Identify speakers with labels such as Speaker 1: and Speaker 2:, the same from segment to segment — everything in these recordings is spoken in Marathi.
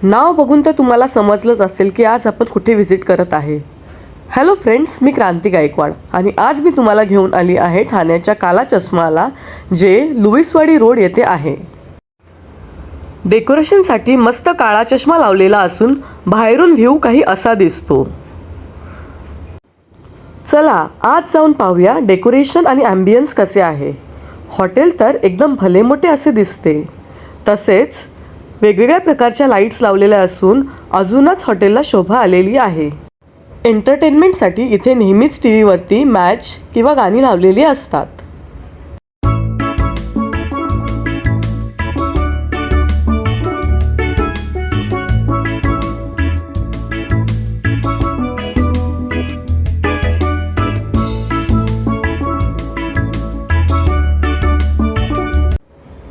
Speaker 1: नाव बघून तर तुम्हाला समजलंच असेल की आज आपण कुठे व्हिजिट करत आहे. हॅलो फ्रेंड्स, मी क्रांती गायकवाड आणि आज मी तुम्हाला घेऊन आली आहे ठाण्याच्या काला चष्माला, जे लुईसवाडी रोड येथे आहे. डेकोरेशनसाठी मस्त काळा चष्मा लावलेला असून बाहेरून व्ह्यू काही असा दिसतो. चला आज जाऊन पाहूया डेकोरेशन आणि ॲम्बियन्स कसे आहे. हॉटेल तर एकदम भले मोठे असे दिसते. तसेच वेगवेगळ्या प्रकारच्या लाईट्स लावलेल्या असून अजूनच हॉटेलला शोभा आलेली आहे. एंटरटेनमेंटसाठी इथे नेहमीच टी व्हीवरती मॅच किंवा गाणी लावलेली असतात.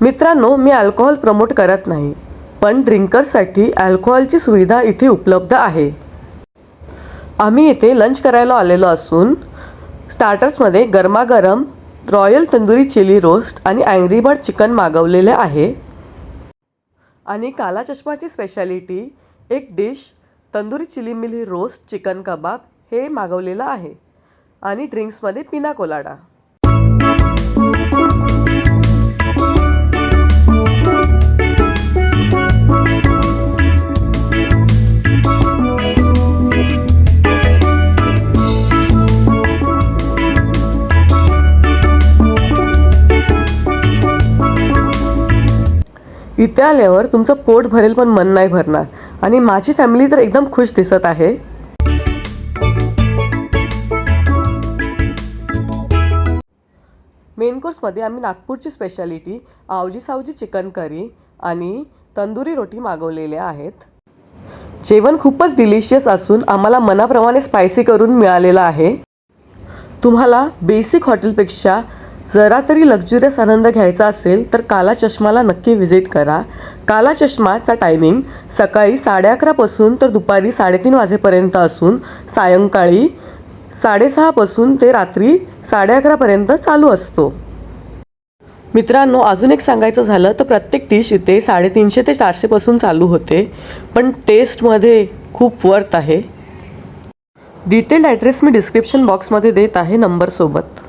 Speaker 1: मित्रांनो, मी अल्कोहोल प्रमोट करत नाही, पण ड्रिंकर्ससाठी अल्कोहोलची सुविधा इथे उपलब्ध आहे. आम्ही इथे लंच करायला आलेलो असून स्टार्टर्समध्ये गरमागरम रॉयल तंदुरी चिली रोस्ट आणि अँग्री बर्ड चिकन मागवलेले आहे. आणि काला चष्माची स्पेशालिटी एक डिश तंदुरी चिली मिली रोस्ट चिकन कबाब हे मागवलेलं आहे. आणि ड्रिंक्समध्ये पिना कोलाडा. इथे आल्यावर तुमचं पोट भरेल पण मन नाही भरणार. आणि माझी फॅमिली तर एकदम खुश दिसत आहे. मेन कोर्समध्ये आम्ही नागपूरची speciality Avaji Savji chicken curry आणि तंदुरी रोटी मागवलेल्या आहेत. जेवण खूपच डिलिशियस असून आम्हाला मनाप्रमाणे स्पायसी करून मिळालेलं आहे. तुम्हाला बेसिक हॉटेलपेक्षा जरा तरी लक्झुरियस आनंद घ्यायचा असेल तर काला चष्माला नक्की व्हिजिट करा. काला चष्माचा टायमिंग सकाळी 11:30 पासून तर दुपारी 3:30 वाजेपर्यंत असून सायंकाळी 6:30 पासून ते रात्री 11:30 पर्यंत चालू असतो. मित्रांनो, अजून एक सांगायचं झालं तर प्रत्येक डिश इथे 350 ते 400 पासून चालू होते, पण टेस्टमध्ये खूप वर्थ आहे. डिटेल्ड ॲड्रेस मी डिस्क्रिप्शन बॉक्समध्ये देत आहे नंबरसोबत.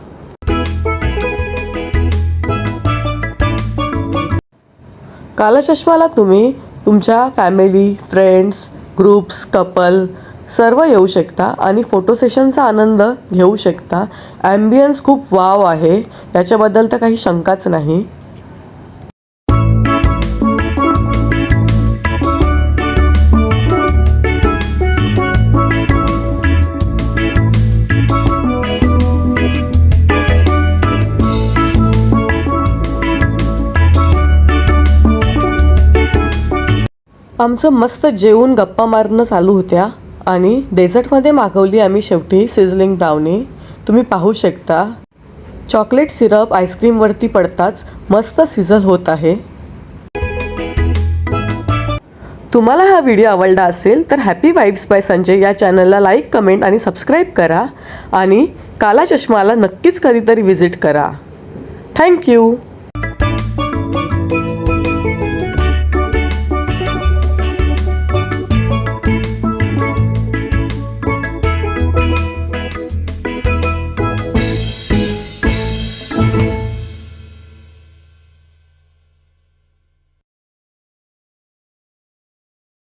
Speaker 1: काला चष्माला तुम्ही तुमच्या फॅमिली, फ्रेंड्स, ग्रुप्स, कपल सर्व येऊ शकता आणि फोटो सेशनचा आनंद घेऊ शकता. ॲम्बियन्स खूप वाव आहे, याच्याबद्दल तर काही शंकाच नाही. आमचं मस्त जेवून गप्पा मारणं चालू होत्या आणि डेझर्टमध्ये मागवली आम्ही शेवटी सिझलिंग ब्राउनी. तुम्ही पाहू शकता चॉकलेट सिरप आईस्क्रीमवरती पडताच मस्त सिझल होत आहे. तुम्हाला हा व्हिडिओ आवडला असेल तर हॅपी वाईब्स बाय संजय या चॅनलला लाईक, कमेंट आणि सबस्क्राईब करा आणि काला चष्माला नक्कीच कधीतरी व्हिजिट करा. थँक्यू.